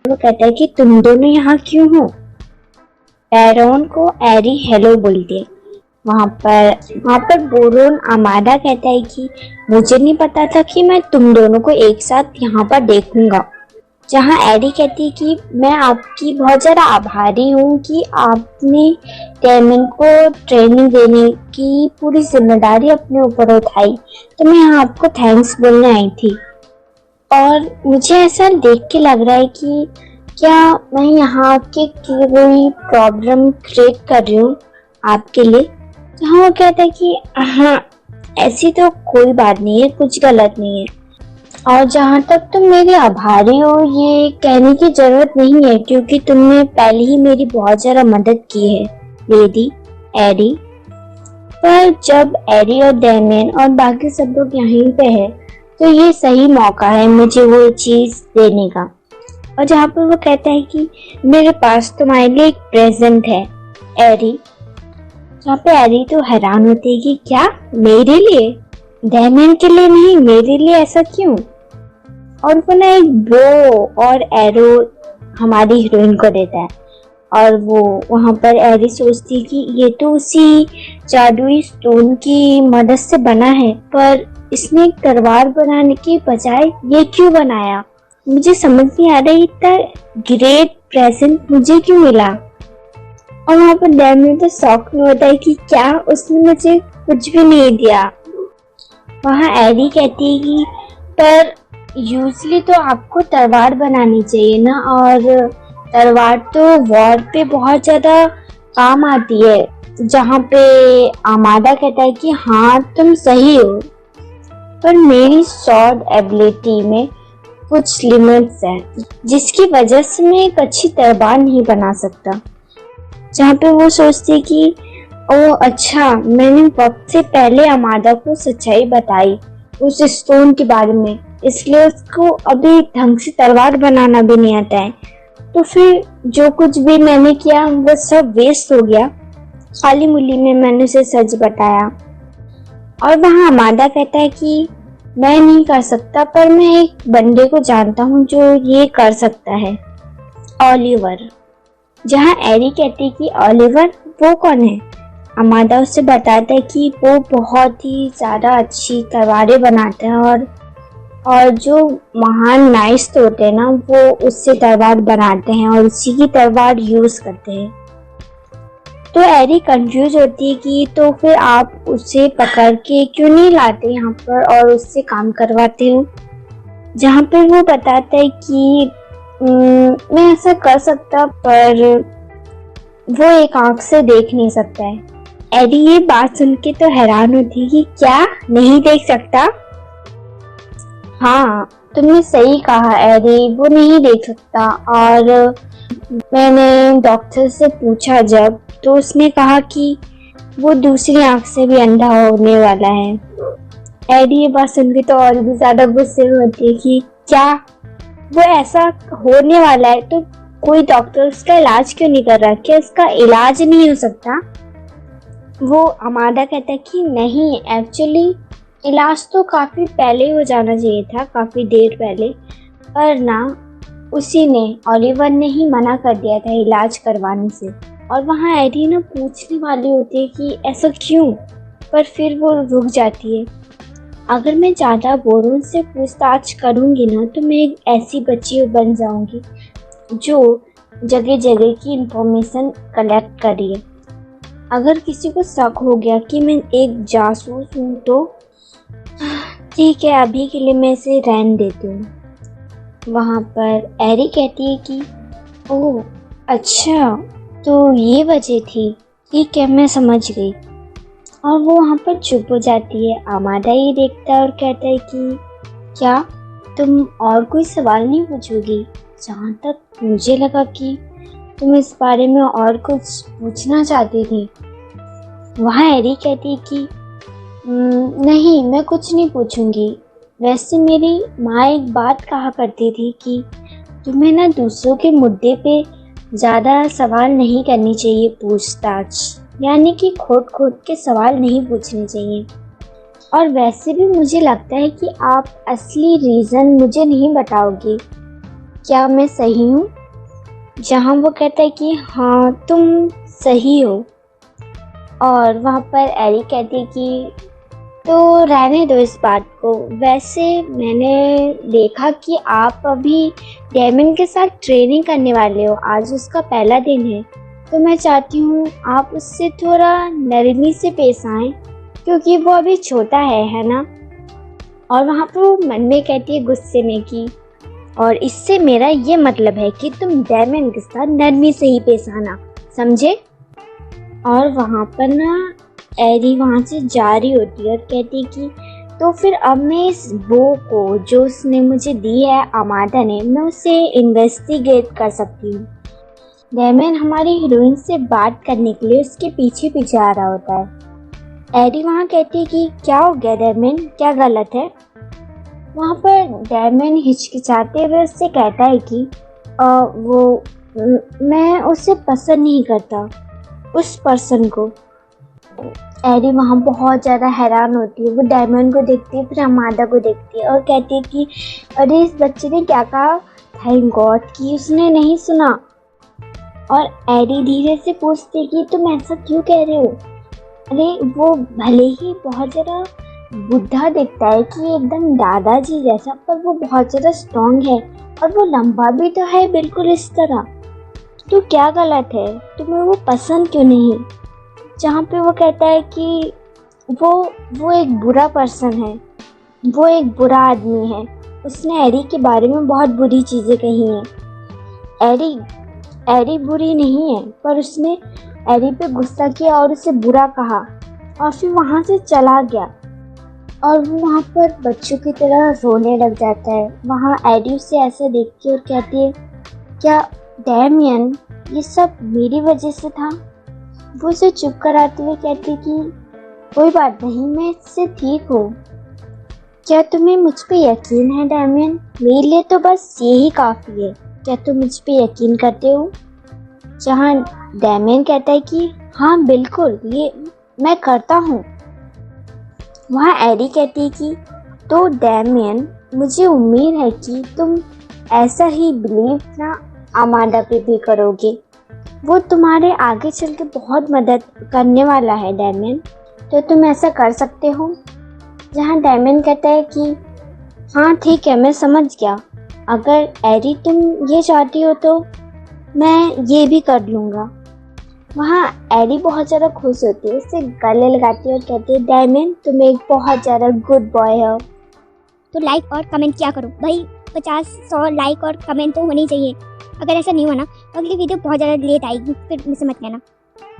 वो कहता है कि तुम दोनों यहाँ क्यों हो। टैरोन को एरी हेलो बोलती है। वहाँ पर बोरोन अमादा कहता है कि मुझे नहीं पता था कि मैं तुम दोनों को एक साथ यहाँ पर देखूंगा। जहाँ एरी कहती है कि मैं आपकी बहुत ज़्यादा आभारी हूँ कि आपने डेमन को ट्रेनिंग देने की पूरी जिम्मेदारी अपने ऊपर उठाई, तो मैं यहाँ आपको थैंक्स बोलने आई थी। और मुझे ऐसा देख के लग रहा है कि क्या मैं यहाँ आपके कोई प्रॉब्लम क्रिएट कर रही हूँ आपके लिए। तो हाँ, वो कहता है कि हाँ, ऐसी तो कोई बात नहीं है, कुछ गलत नहीं है, और जहाँ तक तुम मेरे आभारी हो ये कहने की जरूरत नहीं है, क्योंकि तुमने पहले ही मेरी बहुत ज़्यादा मदद की है लेडी एरी। पर जब एरी और डैमियन और बाकी सब लोग यहीं पे है तो ये सही मौका है मुझे वो चीज़ देने का। और जहाँ पर वो कहता है कि मेरे पास तुम्हारे लिए एक प्रेजेंट है एरी। जहाँ पे एरी तो हैरान होती है कि क्या मेरे लिए, डैमियन के लिए नहीं, मेरे लिए, ऐसा क्यों। और वो ना एक बो और एरो हमारी हीरोइन को देता है। और वो वहाँ पर एरी सोचती है कि ये तो उसी जादुई स्टोन की मदद से बना है, पर इसने एक तलवार बनाने के बजाय ये क्यों बनाया। मुझे समझ नहीं आ रहा इतना ग्रेट प्रेजेंट मुझे क्यों मिला। और वहाँ पर डैमियन तो शॉक में होता है कि क्या उसने मुझे कुछ भी नहीं दिया। वहाँ एरी कहती है कि पर यूजली तो आपको तलवार बनानी चाहिए ना, और तलवार तो वॉर पे बहुत ज्यादा काम आती है। जहाँ पे आमादा कहता है कि हाँ तुम सही हो, पर मेरी स्वॉर्ड एबिलिटी में कुछ लिमिट्स हैं जिसकी वजह से मैं एक अच्छी तलवार नहीं बना सकता। जहाँ पे वो सोचती कि ओ अच्छा, मैंने वक्त से पहले आमादा को सच्चाई बताई उस स्टोन के बारे में, इसलिए उसको अभी ढंग से तलवार बनाना भी नहीं आता है। तो फिर जो कुछ भी मैंने किया वो सब वेस्ट हो गया, खाली मुली में मैंने उसे सच बताया। और वहाँ आमादा कहता है कि मैं नहीं कर सकता, पर मैं एक बंदे को जानता हूँ जो ये कर सकता है, ओलिवर। जहाँ एरी कहती है कि ओलिवर वो कौन है। आमादा उससे बताता है कि वो बहुत ही ज़्यादा अच्छी तलवारें बनाते हैं, और जो महान नाइट्स होते हैं ना वो उससे तलवार बनाते हैं और उसी की तलवार यूज़ करते हैं। तो एरी कंफ्यूज होती है कि तो फिर आप उसे पकड़ के क्यों नहीं लाते यहाँ पर और उससे काम करवाते हो। जहाँ पर वो बताता है कि मैं ऐसा कर सकता, पर वो एक आंख से देख नहीं सकता है। एरी ये बात सुन के तो हैरान होती है कि क्या नहीं देख सकता। हाँ तुमने सही कहा एरी, वो नहीं देख सकता। और मैंने डॉक्टर से पूछा जब, तो उसने कहा कि वो दूसरी आंख से भी अंधा होने वाला है। एडी ये बात सुन के तो और भी ज्यादा गुस्से में होती है कि क्या वो ऐसा होने वाला है, तो कोई डॉक्टर उसका इलाज क्यों नहीं कर रहा, क्या इसका इलाज नहीं हो सकता। वो आमादा कहता है कि नहीं, एक्चुअली इलाज तो काफ़ी पहले हो जाना चाहिए था, काफ़ी देर पहले, पर ना उसी ने, ओलिवर ने ही मना कर दिया था इलाज करवाने से। और वहाँ एडी ना पूछने वाली होती है कि ऐसा क्यों, पर फिर वो रुक जाती है। अगर मैं ज़्यादा बोरोन से पूछताछ करूँगी ना तो मैं एक ऐसी बच्ची बन जाऊँगी जो जगह जगह की इंफॉर्मेशन कलेक्ट करी है। अगर किसी को शक हो गया कि मैं एक जासूस हूँ तो ठीक है, अभी के लिए मैं इसे रहने देती हूँ। वहाँ पर एरी कहती है कि ओह अच्छा, तो ये वजह थी, ठीक है मैं समझ गई। और वो वहाँ पर चुप हो जाती है। आमादा ये देखता है और कहता है कि क्या तुम और कोई सवाल नहीं पूछोगी। जहाँ तक मुझे लगा कि तुम इस बारे में और कुछ पूछना चाहती थी। वहाँ एरी कहती है कि नहीं, मैं कुछ नहीं पूछूंगी। वैसे मेरी माँ एक बात कहा करती थी कि तुम्हें ना दूसरों के मुद्दे पे ज़्यादा सवाल नहीं करनी चाहिए, पूछताछ, यानी कि खोद के सवाल नहीं पूछने चाहिए। और वैसे भी मुझे लगता है कि आप असली रीज़न मुझे नहीं बताओगे। क्या मैं सही हूँ? जहाँ वो कहता है कि हाँ तुम सही हो, और वहाँ पर एरी कहती है कि तो रहने दो इस बात को। वैसे मैंने देखा कि आप अभी डेमन के साथ ट्रेनिंग करने वाले हो, आज उसका पहला दिन है, तो मैं चाहती हूँ आप उससे थोड़ा नरमी से पेश आएँ, क्योंकि वो अभी छोटा है ना। और वहाँ पर वो मन में कहती है गुस्से में कि और इससे मेरा ये मतलब है कि तुम डेमन के साथ नरमी से ही पेश आना, समझे? और वहाँ पर ना एरी वहाँ से जा रही होती है और कहती कि तो फिर अब मैं इस बो को जो उसने मुझे दी है अमादा ने, मैं उसे इन्वेस्टिगेट कर सकती हूँ। डेमन हमारी हीरोइन से बात करने के लिए उसके पीछे पीछे आ रहा होता है। एरी वहाँ कहती है कि क्या हो गया डेमन, क्या गलत है? वहाँ पर डेमन हिचकिचाते हुए उससे कहता है कि मैं उसे पसंद नहीं करता, उस पर्सन को। एरी वहाँ बहुत ज़्यादा हैरान होती है, वो डायमंड को देखती है, फिर अमादा को देखती है और कहती है कि अरे इस बच्चे ने क्या कहा, थैंक गॉड कि उसने नहीं सुना। और एरी धीरे से पूछती है कि तुम ऐसा क्यों कह रहे हो? अरे वो भले ही बहुत ज़्यादा बुढ़ा दिखता है कि एकदम दादाजी जैसा, पर वो बहुत ज़्यादा स्ट्रॉन्ग है और वो लंबा भी तो है बिल्कुल इस तरह। तो क्या गलत है, तुम्हें वो पसंद क्यों नहीं? जहाँ पे वो कहता है कि वो एक बुरा पर्सन है, वो एक बुरा आदमी है, उसने एरी के बारे में बहुत बुरी चीज़ें कही हैं। एरी बुरी नहीं है, पर उसने एरी पे गुस्सा किया और उसे बुरा कहा और फिर वहाँ से चला गया। और वो वहाँ पर बच्चों की तरह रोने लग जाता है। वहाँ एरी उसे ऐसा देखती है और कहती है क्या डैमियन ये सब मेरी वजह से था? वो उसे चुप कराते हुए कहती कि कोई बात नहीं, मैं इससे ठीक हूँ। क्या तुम्हें मुझ पे यकीन है डैमियन? मेरे लिए तो बस यही काफ़ी है। क्या तुम मुझ पे यकीन करते हो? जहाँ डैमियन कहता है कि हाँ बिल्कुल, ये मैं करता हूँ। वहाँ एरी कहती है कि तो डैमियन मुझे उम्मीद है कि तुम ऐसा ही बिलीव ना अमादा पे भी करोगे। वो तुम्हारे आगे चल के बहुत मदद करने वाला है डैमियन, तो तुम ऐसा कर सकते हो। जहाँ डैमियन कहता है कि हाँ ठीक है, मैं समझ गया, अगर एरी तुम ये चाहती हो तो मैं ये भी कर लूँगा। वहाँ एरी बहुत ज़्यादा खुश होती है, उससे गले लगाती है और कहती है डैमियन तुम एक बहुत ज़्यादा गुड बॉय हो। तो लाइक और कमेंट किया करो भाई, 50-100 लाइक और कमेंट तो होनी चाहिए। अगर ऐसा नहीं हुआ ना तो अगली वीडियो बहुत ज़्यादा लेट आएगी, फिर मुझसे मत कहना।